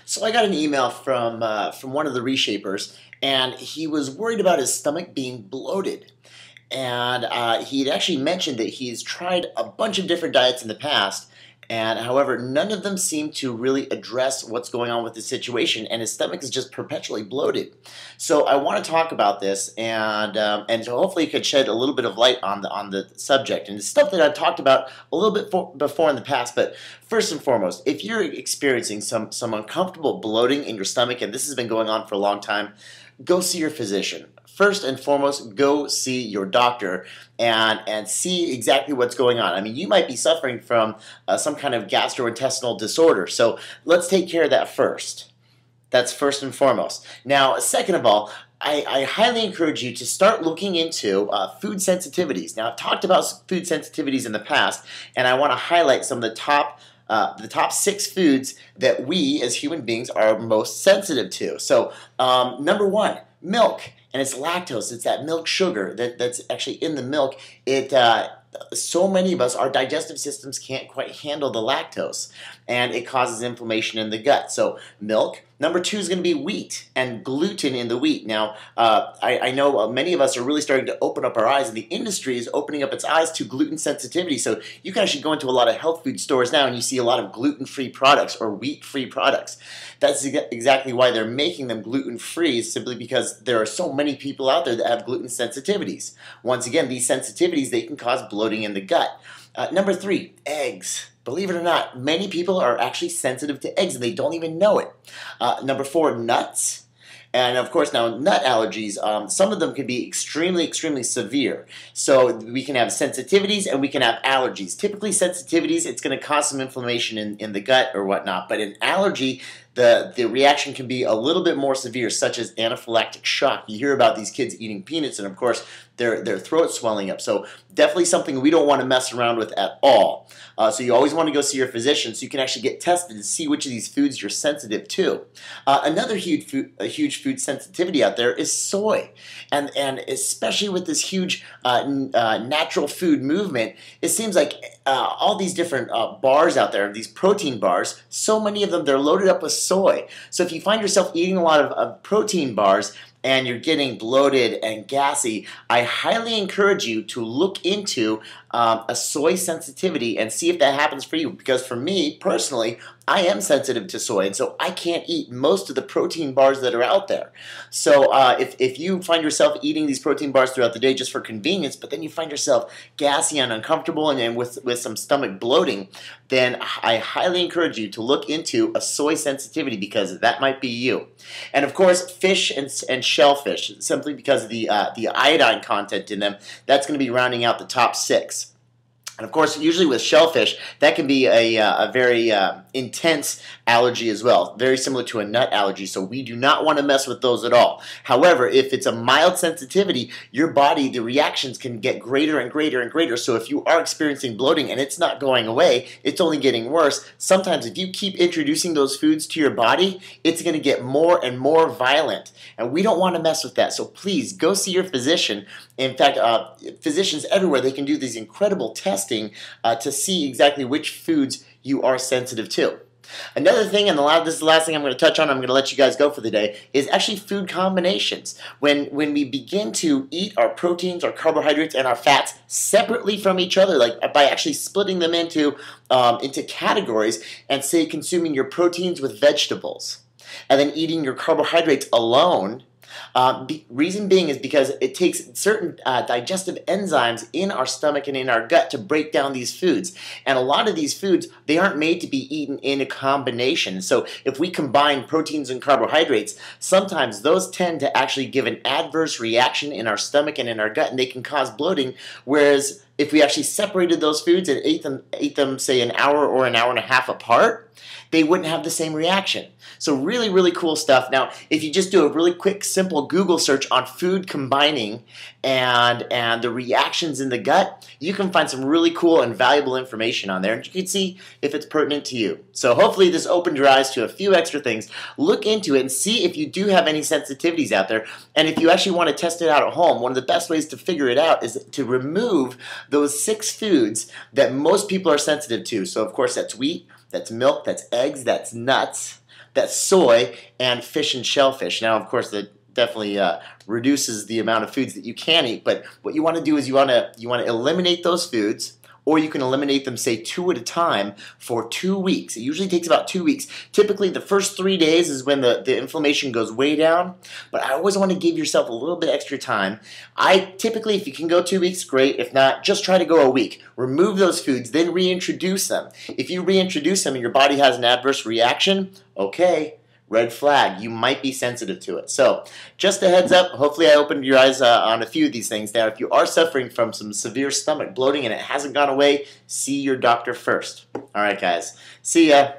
So I got an email from one of the Reshapers, and he was worried about his stomach being bloated. And he had actually mentioned that he's tried a bunch of different diets in the past, and however, none of them seem to really address what's going on with the situation, and his stomach is just perpetually bloated. So I want to talk about this, and so hopefully you could shed a little bit of light on the subject. And it's stuff that I've talked about a little bit before in the past, but first and foremost, if you're experiencing some uncomfortable bloating in your stomach, and this has been going on for a long time, go see your physician. First and foremost, go see your doctor and see exactly what's going on. I mean, you might be suffering from some kind of gastrointestinal disorder, so let's take care of that first. That's first and foremost. Now, second of all, I highly encourage you to start looking into food sensitivities. Now, I've talked about food sensitivities in the past, and I want to highlight some of the top 6 foods that we as human beings are most sensitive to. So, number 1, milk. And it's lactose. It's that milk sugar that's actually in the milk. So many of us, our digestive systems can't quite handle the lactose, and it causes inflammation in the gut. So milk. Number 2 is going to be wheat and gluten in the wheat. Now, I know many of us are really starting to open up our eyes, and the industry is opening up its eyes to gluten sensitivity. So you can actually go into a lot of health food stores now, and you see a lot of gluten-free products or wheat-free products. That's exactly why they're making them gluten-free, is simply because there are so many people out there that have gluten sensitivities. Once again, these sensitivities, they can cause bloating in the gut. Number 3, eggs. Believe it or not, many people are actually sensitive to eggs and they don't even know it. Number 4, nuts. And of course, now nut allergies, some of them can be extremely, extremely severe. So we can have sensitivities and we can have allergies. Typically sensitivities, it's going to cause some inflammation in the gut or whatnot. But in allergy, the reaction can be a little bit more severe, such as anaphylactic shock. You hear about these kids eating peanuts and of course their throat swelling up. So definitely something we don't want to mess around with at all. So you always want to go see your physician so you can actually get tested to see which of these foods you're sensitive to. Another huge food sensitivity out there is soy. And especially with this huge natural food movement, it seems like all these different bars out there, these protein bars, so many of them, they're loaded up with soy. So if you find yourself eating a lot of protein bars and you're getting bloated and gassy, I highly encourage you to look into a soy sensitivity and see if that happens for you. Because for me, personally, I am sensitive to soy, and so I can't eat most of the protein bars that are out there. So if you find yourself eating these protein bars throughout the day just for convenience, but then you find yourself gassy and uncomfortable and with some stomach bloating, then I highly encourage you to look into a soy sensitivity because that might be you. And of course, fish and shellfish, simply because of the iodine content in them, that's going to be rounding out the top 6. And of course, usually with shellfish, that can be a very intense allergy as well, very similar to a nut allergy, so we do not want to mess with those at all. However, if it's a mild sensitivity, your body, the reactions can get greater and greater and greater, so if you are experiencing bloating and it's not going away, it's only getting worse, sometimes if you keep introducing those foods to your body, it's going to get more and more violent, and we don't want to mess with that, so please go see your physician. In fact, physicians everywhere, they can do these incredible testing to see exactly which foods you are sensitive to. Another thing, and this is the last thing I'm going to touch on, I'm going to let you guys go for the day, is actually food combinations. When we begin to eat our proteins, our carbohydrates, and our fats separately from each other, like by actually splitting them into categories, and say consuming your proteins with vegetables, and then eating your carbohydrates alone, reason being is because it takes certain digestive enzymes in our stomach and in our gut to break down these foods. And a lot of these foods, they aren't made to be eaten in a combination. So if we combine proteins and carbohydrates, sometimes those tend to actually give an adverse reaction in our stomach and in our gut, and they can cause bloating, whereas if we actually separated those foods and ate them, say, an hour or an hour and a half apart, they wouldn't have the same reaction. So really, really cool stuff. Now, if you just do a really quick, simple Google search on food combining and the reactions in the gut, you can find some really cool and valuable information on there, and you can see if it's pertinent to you. So hopefully this opened your eyes to a few extra things. Look into it and see if you do have any sensitivities out there, and if you actually want to test it out at home, one of the best ways to figure it out is to remove those 6 foods that most people are sensitive to. So of course that's wheat, that's milk, that's eggs, that's nuts, That's soy and fish and shellfish. Now, of course, that definitely reduces the amount of foods that you can eat. But what you want to do is you want to eliminate those foods, or you can eliminate them, say, 2 at a time for 2 weeks. It usually takes about 2 weeks. Typically, the first 3 days is when the inflammation goes way down, but I always want to give yourself a little bit extra time. I typically, if you can go 2 weeks, great. If not, just try to go a week. Remove those foods, then reintroduce them. If you reintroduce them and your body has an adverse reaction, okay, red flag. You might be sensitive to it. So just a heads up. Hopefully I opened your eyes on a few of these things. Now, if you are suffering from some severe stomach bloating and it hasn't gone away, see your doctor first. All right, guys. See ya.